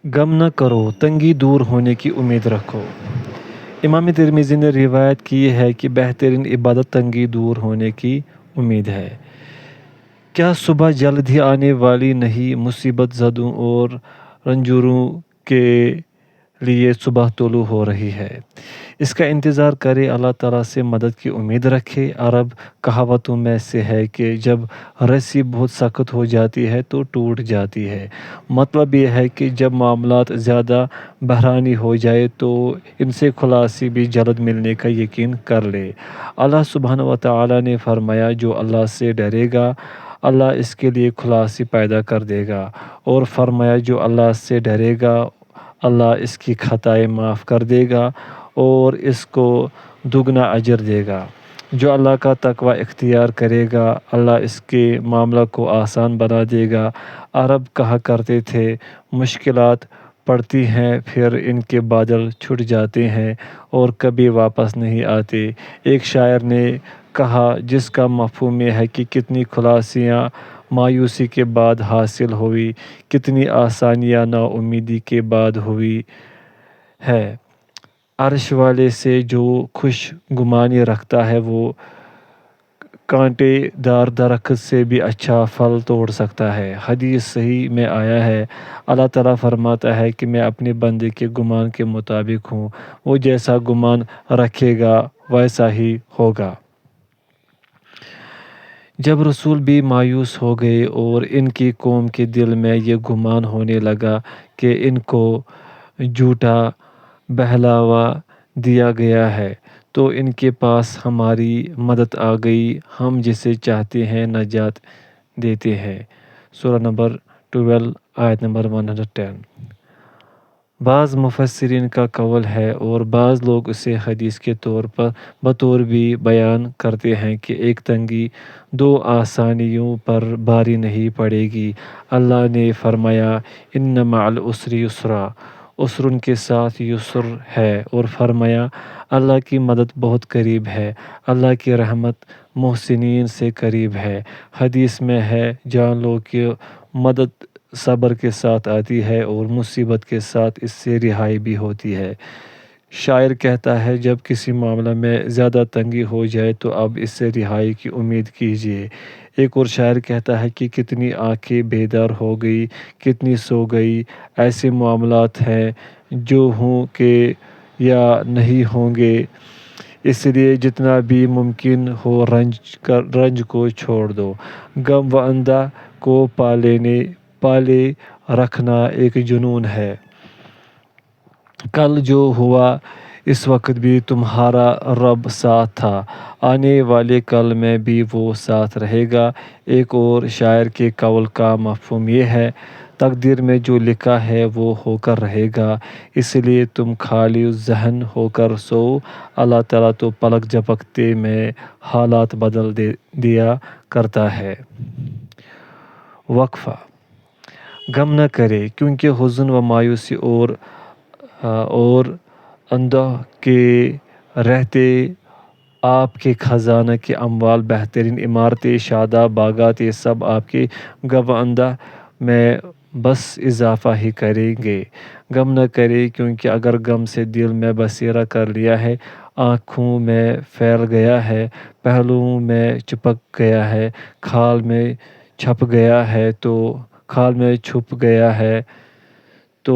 غم نہ کرو، تنگی دور ہونے کی امید رکھو۔ امام ترمذی نے روایت کی ہے کہ بہترین عبادت تنگی دور ہونے کی امید ہے۔ کیا صبح جلد ہی آنے والی نہیں؟ مصیبت زدوں اور رنجوروں کے لیے صبح طلوع ہو رہی ہے۔ اس کا انتظار کرے، اللہ تعالیٰ سے مدد کی امید رکھے۔ عرب کہاوتوں میں سے ہے کہ جب رسی بہت سخت ہو جاتی ہے تو ٹوٹ جاتی ہے۔ مطلب یہ ہے کہ جب معاملات زیادہ بحرانی ہو جائے تو ان سے خلاصی بھی جلد ملنے کا یقین کر لے۔ اللہ سبحانہ و تعالیٰ نے فرمایا، جو اللہ سے ڈرے گا اللہ اس کے لیے خلاصی پیدا کر دے گا، اور فرمایا جو اللہ سے ڈرے گا اللہ اس کی خطائیں معاف کر دے گا اور اس کو دگنا اجر دے گا۔ جو اللہ کا تقوی اختیار کرے گا اللہ اس کے معاملہ کو آسان بنا دے گا۔ عرب کہا کرتے تھے، مشکلات پڑتی ہیں پھر ان کے بادل چھٹ جاتے ہیں اور کبھی واپس نہیں آتے۔ ایک شاعر نے کہا، جس کا مفہوم یہ ہے کہ کتنی خلاصیاں مایوسی کے بعد حاصل ہوئی، کتنی آسانیاں نا امیدی کے بعد ہوئی ہے۔ عرش والے سے جو خوش گمانی رکھتا ہے وہ کانٹے دار درخت سے بھی اچھا پھل توڑ سکتا ہے۔ حدیث صحیح میں آیا ہے، اللہ تعالیٰ فرماتا ہے کہ میں اپنے بندے کے گمان کے مطابق ہوں، وہ جیسا گمان رکھے گا ویسا ہی ہوگا۔ جب رسول بھی مایوس ہو گئے اور ان کی قوم کے دل میں یہ گمان ہونے لگا کہ ان کو جھوٹا بہلاوا دیا گیا ہے، تو ان کے پاس ہماری مدد آ گئی، ہم جسے چاہتے ہیں نجات دیتے ہیں۔ سورہ نمبر 12 آیت نمبر 110۔ بعض مفسرین کا قول ہے اور بعض لوگ اسے حدیث کے بطور بھی بیان کرتے ہیں کہ ایک تنگی دو آسانیوں پر بھاری نہیں پڑے گی۔ اللہ نے فرمایا، ان مع العسر یسرا، عسر کے ساتھ یسر ہے، اور فرمایا اللہ کی مدد بہت قریب ہے، اللہ کی رحمت محسنین سے قریب ہے۔ حدیث میں ہے، جان لو کہ مدد صبر کے ساتھ آتی ہے اور مصیبت کے ساتھ اس سے رہائی بھی ہوتی ہے۔ شاعر کہتا ہے، جب کسی معاملہ میں زیادہ تنگی ہو جائے تو اب اس سے رہائی کی امید کیجیے۔ ایک اور شاعر کہتا ہے کہ کتنی آنکھیں بیدار ہو گئی، کتنی سو گئی، ایسے معاملات ہیں جو ہوں گے یا نہیں ہوں گے، اس لیے جتنا بھی ممکن ہو رنج کو چھوڑ دو۔ غم و انداز کو پالے رکھنا ایک جنون ہے۔ کل جو ہوا اس وقت بھی تمہارا رب ساتھ تھا، آنے والے کل میں بھی وہ ساتھ رہے گا۔ ایک اور شاعر کے قول کا مفہوم یہ ہے، تقدیر میں جو لکھا ہے وہ ہو کر رہے گا، اس لیے تم خالی ذہن ہو کر سو، اللہ تعالیٰ تو پلک جھپکتے میں حالات بدل دیا کرتا ہے۔ وقفہ۔ غم نہ کرے، کیونکہ حزن و مایوسی اور اندوہ کے رہتے آپ کے خزانہ کے اموال، بہترین عمارتیں، شاداب باغات، یہ سب آپ کے غم و اندوہ میں بس اضافہ ہی کریں گے۔ غم نہ کرے، کیونکہ اگر غم سے دل میں بسیرا کر لیا ہے، آنکھوں میں پھیل گیا ہے، پہلوؤں میں چپک گیا ہے، کھال میں چھپ گیا ہے تو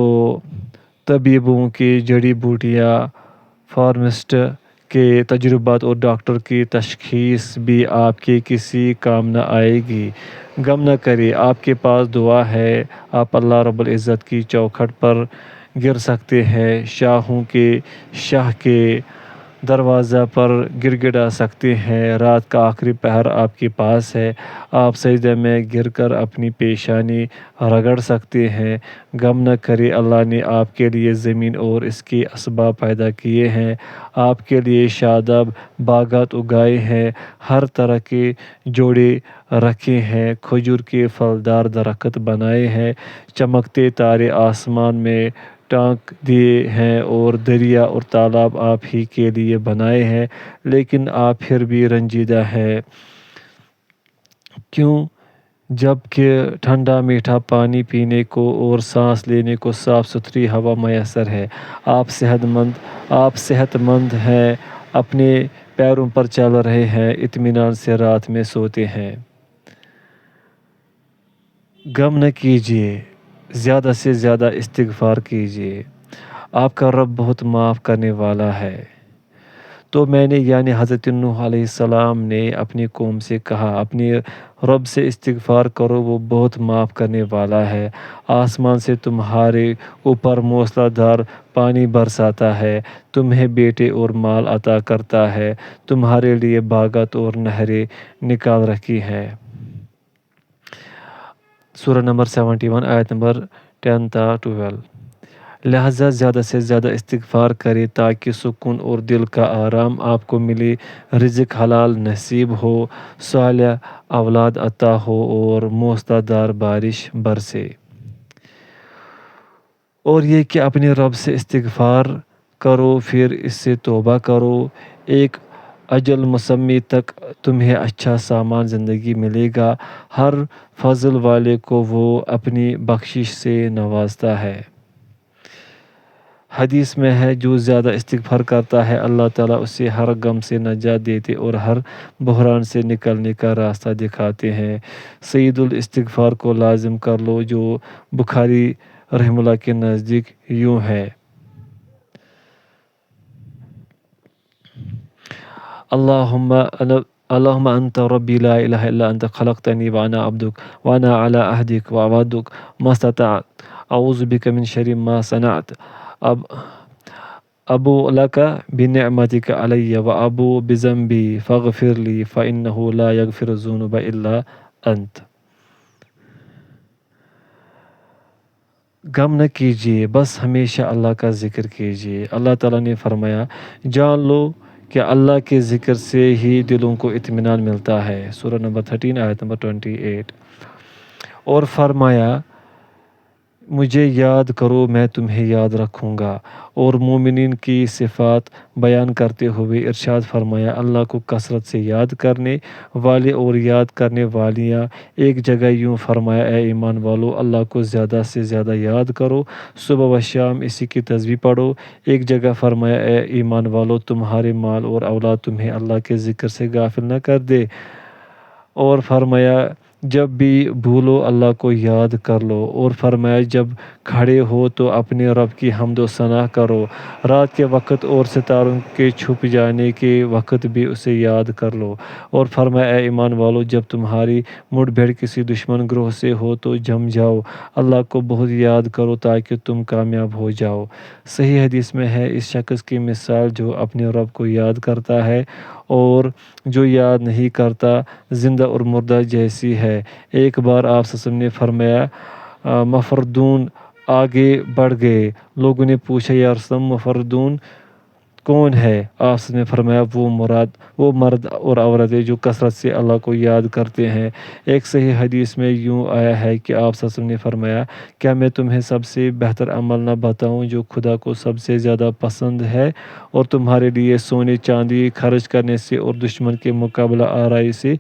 طبیبوں کی جڑی بوٹیاں، فارماسسٹ کے تجربات اور ڈاکٹر کی تشخیص بھی آپ کے کسی کام نہ آئے گی۔ غم نہ کرے، آپ کے پاس دعا ہے، آپ اللہ رب العزت کی چوکھٹ پر گر سکتے ہیں، شاہوں کے شاہ کے دروازہ پر گر گڑا سکتے ہیں، رات کا آخری پہر آپ کے پاس ہے، آپ سجدے میں گر کر اپنی پیشانی رگڑ سکتے ہیں۔ غم نہ کرے، اللہ نے آپ کے لیے زمین اور اس کے اسباب پیدا کیے ہیں، آپ کے لیے شاداب باغات اگائے ہیں، ہر طرح کے جوڑے رکھے ہیں، کھجور کے پھلدار درخت بنائے ہیں، چمکتے تارے آسمان میں ٹانک دیے ہیں، اور دریا اور تالاب آپ ہی کے لیے بنائے ہیں، لیکن آپ پھر بھی رنجیدہ ہیں۔ کیوں جبکہ ٹھنڈا میٹھا پانی پینے کو اور سانس لینے کو صاف ستھری ہوا میسر ہے۔ آپ صحت مند ہیں، اپنے پیروں پر چل رہے ہیں، اطمینان سے رات میں سوتے ہیں۔ غم نہ کیجیے، زیادہ سے زیادہ استغفار کیجیے، آپ کا رب بہت معاف کرنے والا ہے۔ تو میں نے یعنی حضرت نوح علیہ السلام نے اپنی قوم سے کہا، اپنے رب سے استغفار کرو، وہ بہت معاف کرنے والا ہے۔ آسمان سے تمہارے اوپر موسلا دھار پانی برساتا ہے، تمہیں بیٹے اور مال عطا کرتا ہے، تمہارے لیے باغات اور نہریں نکال رکھی ہیں۔ سورہ نمبر 71 آیت نمبر 10 تا 12۔ لہذا زیادہ سے زیادہ استغفار کرے تاکہ سکون اور دل کا آرام آپ کو ملے، رزق حلال نصیب ہو، صالح اولاد عطا ہو اور موسلا دھار بارش برسے۔ اور یہ کہ اپنے رب سے استغفار کرو، پھر اس سے توبہ کرو، ایک اجل مسمی تک تمہیں اچھا سامان زندگی ملے گا۔ ہر فضل والے کو وہ اپنی بخشش سے نوازتا ہے۔ حدیث میں ہے، جو زیادہ استغفار کرتا ہے اللہ تعالیٰ اسے ہر غم سے نجات دیتے اور ہر بحران سے نکلنے کا راستہ دکھاتے ہیں۔ سعید الاستغفار کو لازم کر لو، جو بخاری رحمہ اللہ کے نزدیک یوں ہے: اللہم انت ربی لا الہ الا انت خلقتنی وانا عبدک وانا علی عہدک ووعدک ما استطعت اعوذ بک من شر ما صنعت ابوء لک بنعمتک علی وابوء بذنبی فاغفر لی فانہ لا یغفر الذنوب الا انت۔ غم نہ کیجیے، بس ہمیشہ اللہ کا ذکر کیجیے۔ اللہ تعالیٰ نے فرمایا، جان لو کہ اللہ کے ذکر سے ہی دلوں کو اطمینان ملتا ہے۔ سورہ نمبر 13 آیت نمبر 28۔ اور فرمایا، مجھے یاد کرو میں تمہیں یاد رکھوں گا۔ اور مومنین کی صفات بیان کرتے ہوئے ارشاد فرمایا، اللہ کو کثرت سے یاد کرنے والے اور یاد کرنے والیاں۔ ایک جگہ یوں فرمایا، اے ایمان والو، اللہ کو زیادہ سے زیادہ یاد کرو، صبح و شام اسی کی تسبیح پڑھو۔ ایک جگہ فرمایا، اے ایمان والو، تمہارے مال اور اولاد تمہیں اللہ کے ذکر سے غافل نہ کر دے۔ اور فرمایا، جب بھی بھولو اللہ کو یاد کر لو۔ اور فرمایا، جب کھڑے ہو تو اپنے رب کی حمد و ثنا کرو، رات کے وقت اور ستاروں کے چھپ جانے کے وقت بھی اسے یاد کر لو۔ اور فرمایا، اے ایمان والو، جب تمہاری مٹ بھیڑ کسی دشمن گروہ سے ہو تو جم جاؤ، اللہ کو بہت یاد کرو تاکہ تم کامیاب ہو جاؤ۔ صحیح حدیث میں ہے، اس شخص کی مثال جو اپنے رب کو یاد کرتا ہے اور جو یاد نہیں کرتا، زندہ اور مردہ جیسی ہے۔ ایک بار آپ صلی اللہ علیہ وسلم نے فرمایا، مفردون آگے بڑھ گئے۔ لوگوں نے پوچھا، یا رسول اللہ، مفردون کون ہے؟ آپ صلی اللہ علیہ وسلم نے فرمایا، وہ مرد اور عورتیں جو کثرت سے اللہ کو یاد کرتے ہیں۔ ایک صحیح حدیث میں یوں آیا ہے کہ آپ صلی اللہ علیہ وسلم نے فرمایا، کیا میں تمہیں سب سے بہتر عمل نہ بتاؤں جو خدا کو سب سے زیادہ پسند ہے؟ اور تمہارے لیے سونے چاندی خرچ کرنے سے اور دشمن کے مقابلہ آرائی سے،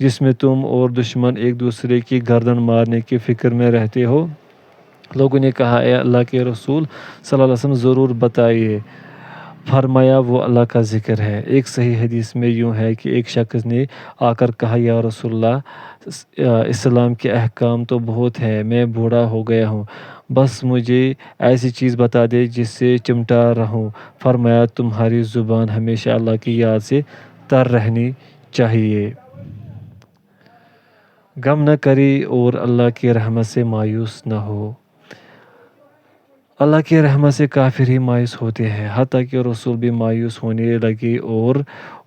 جس میں تم اور دشمن ایک دوسرے کی گردن مارنے کی فکر میں رہتے ہو؟ لوگوں نے کہا، اے اللہ کے رسول صلی اللہ علیہ وسلم، ضرور بتائیے۔ فرمایا، وہ اللہ کا ذکر ہے۔ ایک صحیح حدیث میں یوں ہے کہ ایک شخص نے آ کر کہا، یا رسول اللہ، اسلام کے احکام تو بہت ہیں، میں بوڑھا ہو گیا ہوں، بس مجھے ایسی چیز بتا دے جس سے چمٹا رہوں۔ فرمایا، تمہاری زبان ہمیشہ اللہ کی یاد سے تر رہنی چاہیے۔ غم نہ کرے اور اللہ کی رحمت سے مایوس نہ ہو۔ اللہ کی رحمت سے کافر ہی مایوس ہوتے ہیں، حتیٰ کہ رسول بھی مایوس ہونے لگے اور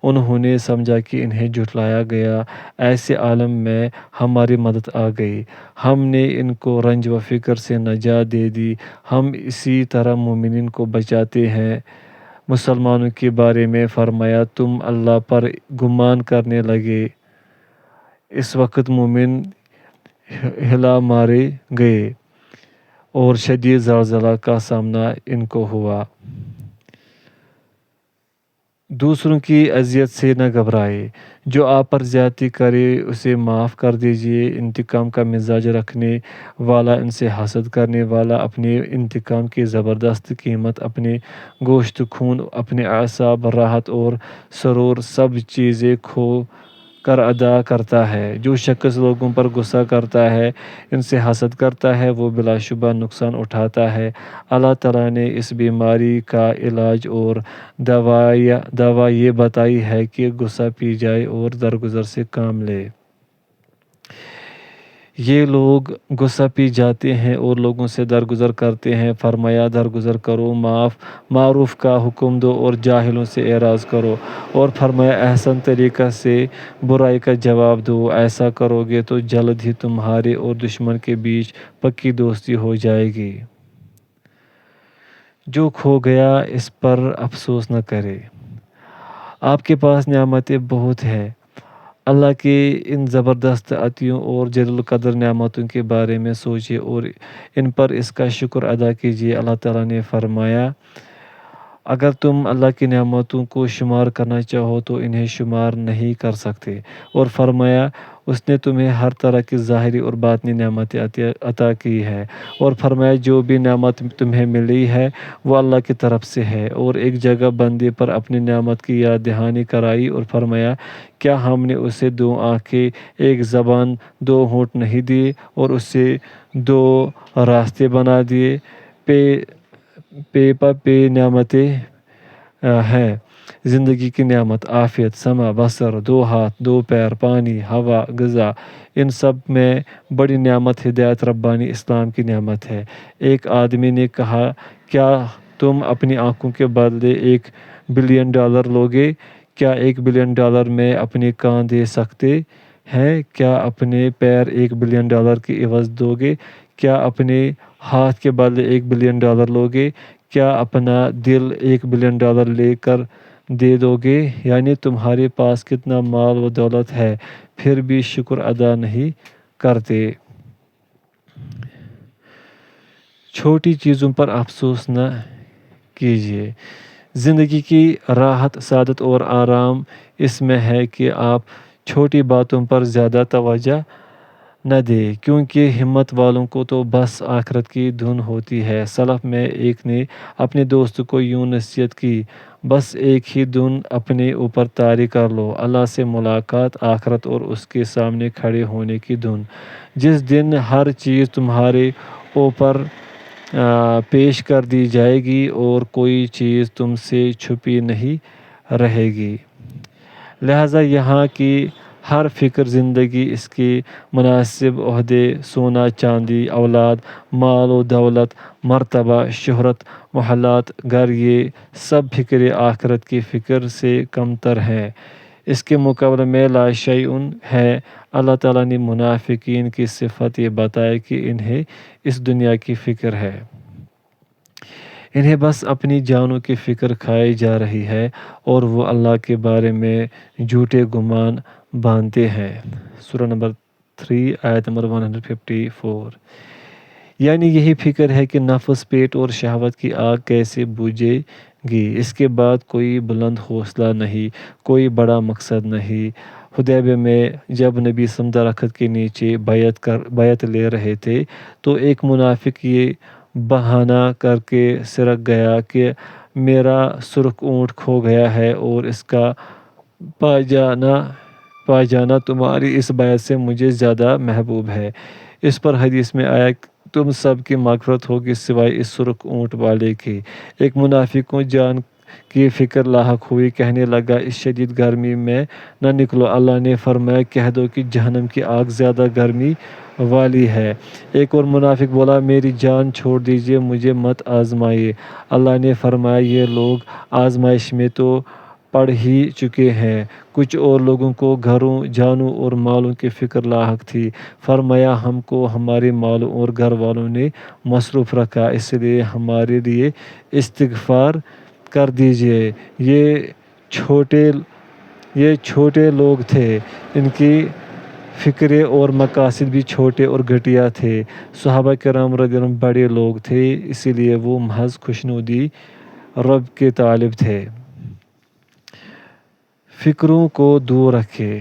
انہوں نے سمجھا کہ انہیں جھٹلایا گیا۔ ایسے عالم میں ہماری مدد آ گئی، ہم نے ان کو رنج و فکر سے نجات دے دی، ہم اسی طرح مومنین کو بچاتے ہیں۔ مسلمانوں کے بارے میں فرمایا، تم اللہ پر گمان کرنے لگے، اس وقت مومن ہلا مارے گئے اور شدید زلزلہ کا سامنا ان کو ہوا۔ دوسروں کی اذیت سے نہ گھبرائے، جو آپ پر زیادتی کرے اسے معاف کر دیجیے۔ انتقام کا مزاج رکھنے والا، ان سے حسد کرنے والا، اپنے انتقام کی زبردست قیمت، اپنے گوشت خون، اپنے اعصاب، راحت اور سرور سب چیزیں کھو کر ادا کرتا ہے۔ جو شخص لوگوں پر غصہ کرتا ہے، ان سے حسد کرتا ہے، وہ بلا شبہ نقصان اٹھاتا ہے۔ اللہ تعالیٰ نے اس بیماری کا علاج اور دوا یہ بتائی ہے کہ غصہ پی جائے اور درگزر سے کام لے۔ یہ لوگ غصہ پی جاتے ہیں اور لوگوں سے درگزر کرتے ہیں۔ فرمایا درگزر کرو، معروف کا حکم دو اور جاہلوں سے اعراض کرو، اور فرمایا احسن طریقہ سے برائی کا جواب دو۔ ایسا کرو گے تو جلد ہی تمہارے اور دشمن کے بیچ پکی دوستی ہو جائے گی۔ جو کھو گیا اس پر افسوس نہ کرے۔ آپ کے پاس نعمتیں بہت ہیں۔ اللہ کے ان زبردست عطیوں اور جلیل القدر نعمتوں کے بارے میں سوچیے اور ان پر اس کا شکر ادا کیجیے۔ اللہ تعالیٰ نے فرمایا اگر تم اللہ کی نعمتوں کو شمار کرنا چاہو تو انہیں شمار نہیں کر سکتے، اور فرمایا اس نے تمہیں ہر طرح کی ظاہری اور باطنی نعمتیں عطا کی ہے، اور فرمایا جو بھی نعمت تمہیں ملی ہے وہ اللہ کی طرف سے ہے۔ اور ایک جگہ بندے پر اپنی نعمت کی یاد دہانی کرائی اور فرمایا کیا ہم نے اسے 2 آنکھیں، 1 زبان، 2 ہونٹ نہیں دیے اور اسے 2 راستے بنا دیے؟ پے نعمتیں ہیں، زندگی کی نعمت، عافیت، سمع، بصر، 2 ہاتھ، 2 پیر، پانی، ہوا، غذا، ان سب میں بڑی نعمت ہدایت ربانی اسلام کی نعمت ہے۔ ایک آدمی نے کہا کیا تم اپنی آنکھوں کے بدلے $1 بلین لوگے؟ کیا $1 بلین میں اپنے کان دے سکتے ہیں؟ کیا اپنے پیر $1 بلین کی عوض دو گے؟ کیا اپنے ہاتھ کے بدلے $1 بلین لوگے؟ کیا اپنا دل $1 بلین لے کر دے دو گے؟ یعنی تمہارے پاس کتنا مال و دولت ہے، پھر بھی شکر ادا نہیں کرتے۔ چھوٹی چیزوں پر افسوس نہ کیجیے۔ زندگی کی راحت، سعادت اور آرام اس میں ہے کہ آپ چھوٹی باتوں پر زیادہ توجہ نہ دیں، کیونکہ ہمت والوں کو تو بس آخرت کی دھن ہوتی ہے۔ سلف میں ایک نے اپنے دوست کو یوں نصیحت کی، بس ایک ہی دھن اپنے اوپر طاری کر لو، اللہ سے ملاقات، آخرت اور اس کے سامنے کھڑے ہونے کی دھن۔ جس دن ہر چیز تمہارے اوپر پیش کر دی جائے گی اور کوئی چیز تم سے چھپی نہیں رہے گی۔ لہٰذا یہاں کی ہر فکر زندگی، اس کے مناسب عہدے، سونا چاندی، اولاد، مال و دولت، مرتبہ، شہرت، محلات، گھر، یہ سب فکر آخرت کی فکر سے کمتر ہیں۔ اس کے مقابلے میں لا شیء ہے۔ اللہ تعالیٰ نے منافقین کی صفت یہ بتائی کہ انہیں اس دنیا کی فکر ہے، انہیں بس اپنی جانوں کی فکر کھائی جا رہی ہے اور وہ اللہ کے بارے میں جھوٹے گمان باندھتے ہیں۔ سورہ نمبر 3 آیت نمبر 154۔ یعنی یہی فکر ہے کہ نفس، پیٹ اور شہوت کی آگ کیسے بجھے گی، اس کے بعد کوئی بلند حوصلہ نہیں، کوئی بڑا مقصد نہیں۔ حدیبیہ میں جب نبی صلی اللہ علیہ وسلم درخت کے نیچے بیعت لے رہے تھے تو ایک منافق یہ بہانہ کر کے سرک گیا کہ میرا سرخ اونٹ کھو گیا ہے اور اس کا پاجانہ تمہاری اس بیعت سے مجھے زیادہ محبوب ہے۔ اس پر حدیث میں آیا تم سب کی مغفرت ہوگی سوائے اس سرخ اونٹ والے کی۔ ایک منافق کو جان کی فکر لاحق ہوئی، کہنے لگا اس شدید گرمی میں نہ نکلو۔ اللہ نے فرمایا کہہ دو کہ جہنم کی آگ زیادہ گرمی والی ہے۔ ایک اور منافق بولا میری جان چھوڑ دیجیے، مجھے مت آزمائیے۔ اللہ نے فرمایا یہ لوگ آزمائش میں تو پڑ ہی چکے ہیں۔ کچھ اور لوگوں کو گھروں، جانوں اور مالوں کی فکر لاحق تھی۔ فرمایا ہم کو ہمارے مالوں اور گھر والوں نے مصروف رکھا، اس لیے ہمارے لیے استغفار کر دیجیے۔ یہ چھوٹے لوگ تھے، ان کی فکریں اور مقاصد بھی چھوٹے اور گھٹیا تھے۔ صحابہ کرام رضی اللہ عنہم بڑے لوگ تھے، اسی لیے وہ محض خوشنودی رب کے طالب تھے۔ فکروں کو دور رکھے۔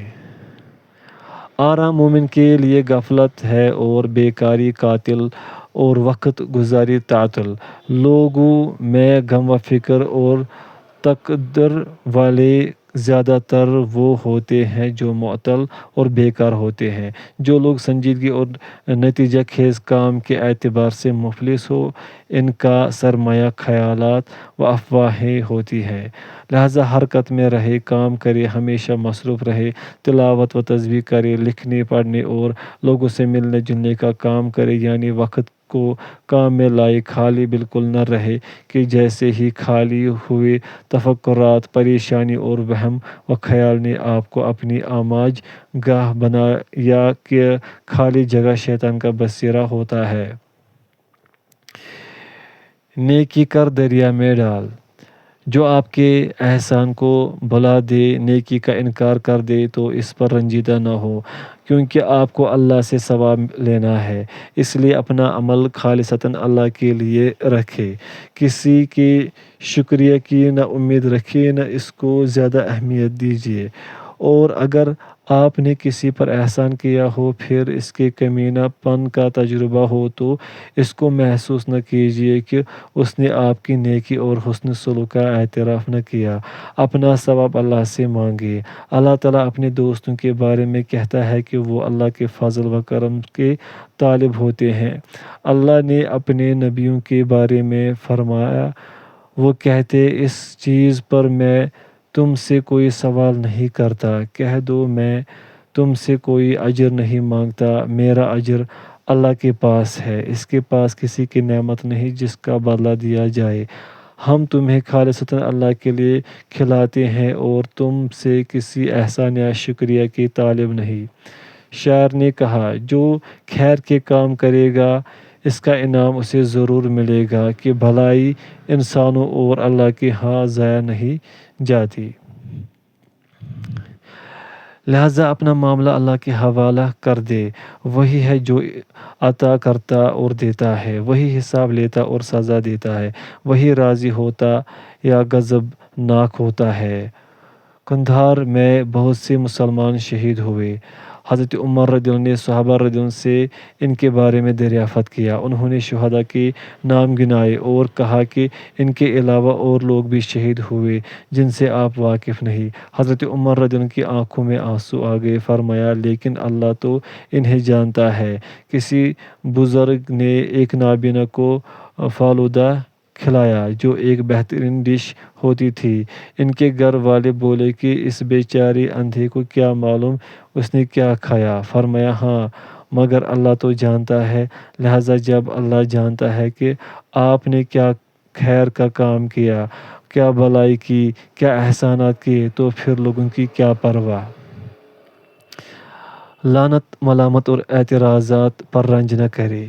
آرام مومن کے لیے غفلت ہے اور بیکاری قاتل اور وقت گزاری تعطل۔ لوگوں میں غم و فکر اور تقدر والے زیادہ تر وہ ہوتے ہیں جو معطل اور بیکار ہوتے ہیں۔ جو لوگ سنجیدگی اور نتیجہ خیز کام کے اعتبار سے مفلس ہو، ان کا سرمایہ خیالات و افواہیں ہوتی ہیں۔ لہذا حرکت میں رہے، کام کرے، ہمیشہ مصروف رہے، تلاوت و تسبیح کرے، لکھنے پڑھنے اور لوگوں سے ملنے جلنے کا کام کرے، یعنی وقت کو کام میں لائے، خالی بالکل نہ رہے کہ جیسے ہی خالی ہوئے تفکرات، پریشانی اور وہم و خیال نے آپ کو اپنی آماج گاہ بنایا کہ خالی جگہ شیطان کا بسیرا ہوتا ہے۔ نیکی کر دریا میں ڈال۔ جو آپ کے احسان کو بھلا دے، نیکی کا انکار کر دے تو اس پر رنجیدہ نہ ہو، کیونکہ آپ کو اللہ سے ثواب لینا ہے۔ اس لیے اپنا عمل خالصتاً اللہ کے لیے رکھے، کسی کے شکریہ کی نہ امید رکھیے، نہ اس کو زیادہ اہمیت دیجیے۔ اور اگر آپ نے کسی پر احسان کیا ہو، پھر اس کے کمینہ پن کا تجربہ ہو، تو اس کو محسوس نہ کیجیے کہ اس نے آپ کی نیکی اور حسن سلوک کا اعتراف نہ کیا۔ اپنا ثواب اللہ سے مانگے۔ اللہ تعالیٰ اپنے دوستوں کے بارے میں کہتا ہے کہ وہ اللہ کے فضل و کرم کے طالب ہوتے ہیں۔ اللہ نے اپنے نبیوں کے بارے میں فرمایا، وہ کہتے، اس چیز پر میں تم سے کوئی سوال نہیں کرتا، کہہ دو میں تم سے کوئی اجر نہیں مانگتا، میرا اجر اللہ کے پاس ہے، اس کے پاس کسی کی نعمت نہیں جس کا بدلہ دیا جائے۔ ہم تمہیں خالصتاً اللہ کے لیے کھلاتے ہیں اور تم سے کسی احسان یا شکریہ کے طالب نہیں۔ شاعر نے کہا، جو خیر کے کام کرے گا اس کا انعام اسے ضرور ملے گا کہ بھلائی انسانوں اور اللہ کے ہاں ضائع نہیں جاتی۔ لہذا اپنا معاملہ اللہ کے حوالہ کر دے۔ وہی ہے جو عطا کرتا اور دیتا ہے، وہی حساب لیتا اور سزا دیتا ہے، وہی راضی ہوتا یا غضب ناک ہوتا ہے۔ قندھار میں بہت سے مسلمان شہید ہوئے۔ حضرت عمر رضی اللہ عنہ نے صحابہ رضی اللہ عنہ سے ان کے بارے میں دریافت کیا۔ انہوں نے شہداء کے نام گنائے اور کہا کہ ان کے علاوہ اور لوگ بھی شہید ہوئے جن سے آپ واقف نہیں۔ حضرت عمر رضی اللہ عنہ کی آنکھوں میں آنسو آ گئے۔ فرمایا، لیکن اللہ تو انہیں جانتا ہے۔ کسی بزرگ نے ایک نابینا کو فالودہ کھلایا جو ایک بہترین ڈش ہوتی تھی۔ ان کے گھر والے بولے کہ اس بیچارے اندھے کو کیا معلوم اس نے کیا کھایا؟ فرمایا، ہاں مگر اللہ تو جانتا ہے۔ لہذا جب اللہ جانتا ہے کہ آپ نے کیا خیر کا کام کیا، کیا بھلائی کی، کیا احسانات کیے، تو پھر لوگوں کی کیا پرواہ۔ لعنت، ملامت اور اعتراضات پر رنج نہ کرے،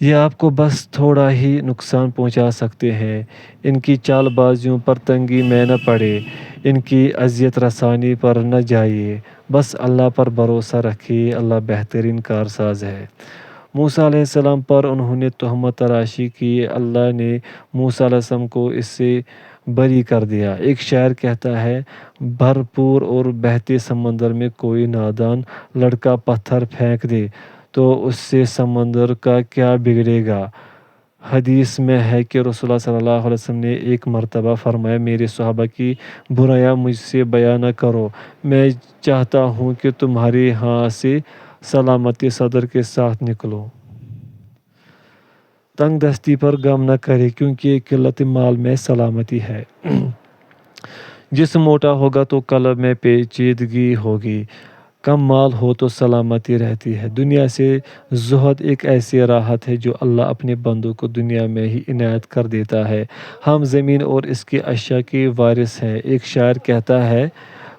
یہ آپ کو بس تھوڑا ہی نقصان پہنچا سکتے ہیں۔ ان کی چال بازیوں پر تنگی میں نہ پڑے، ان کی اذیت رسانی پر نہ جائیے، بس اللہ پر بھروسہ رکھیے، اللہ بہترین کارساز ہے۔ موسیٰ علیہ السلام پر انہوں نے تہمت تراشی کی، اللہ نے موسیٰ علیہ السلام کو اس سے بری کر دیا۔ ایک شاعر کہتا ہے، بھرپور اور بہتے سمندر میں کوئی نادان لڑکا پتھر پھینک دے تو اس سے سمندر کا کیا بگڑے گا۔ حدیث میں ہے کہ رسول اللہ صلی اللہ علیہ وسلم نے ایک مرتبہ فرمایا، میرے صحابہ کی برائیاں مجھ سے بیان نہ کرو، میں چاہتا ہوں کہ تمہارے ہاں سے سلامتی صدر کے ساتھ نکلوں۔ تنگ دستی پر غم نہ کرے، کیونکہ قلت مال میں سلامتی ہے۔ جسم موٹا ہوگا تو قلب میں پیچیدگی ہوگی، کم مال ہو تو سلامتی رہتی ہے۔ دنیا سے زہد ایک ایسی راحت ہے جو اللہ اپنے بندوں کو دنیا میں ہی عنایت کر دیتا ہے۔ ہم زمین اور اس کی اشیاء کے وارث ہیں۔ ایک شاعر کہتا ہے،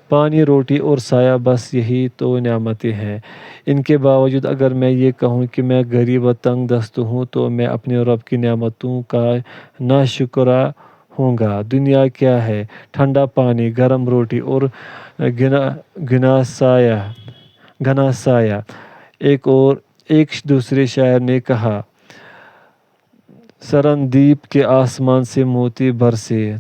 پانی، روٹی اور سایہ، بس یہی تو نعمتیں ہیں۔ ان کے باوجود اگر میں یہ کہوں کہ میں غریب و تنگ دست ہوں تو میں اپنے رب کی نعمتوں کا ناشکرا ہوں گا۔ دنیا کیا ہے؟ ٹھنڈا پانی، گرم روٹی اور گھنا سایہ۔ ایک دوسرے شاعر نے کہا، سرندیپ کے آسمان سے موتی برسے،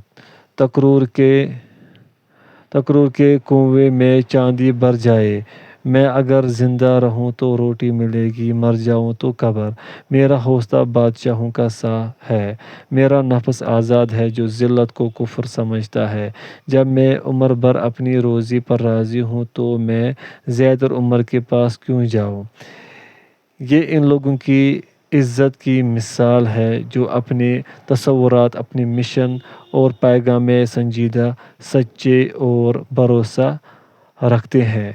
تکرر کے کنویں میں چاندی بھر جائے۔ میں اگر زندہ رہوں تو روٹی ملے گی، مر جاؤں تو قبر۔ میرا حوصلہ بادشاہوں کا سا ہے، میرا نفس آزاد ہے جو ذلت کو کفر سمجھتا ہے۔ جب میں عمر بھر اپنی روزی پر راضی ہوں تو میں زید العمر کے پاس کیوں جاؤں؟ یہ ان لوگوں کی عزت کی مثال ہے جو اپنے تصورات، اپنے مشن اور پیغام میں سنجیدہ، سچے اور بھروسہ رکھتے ہیں۔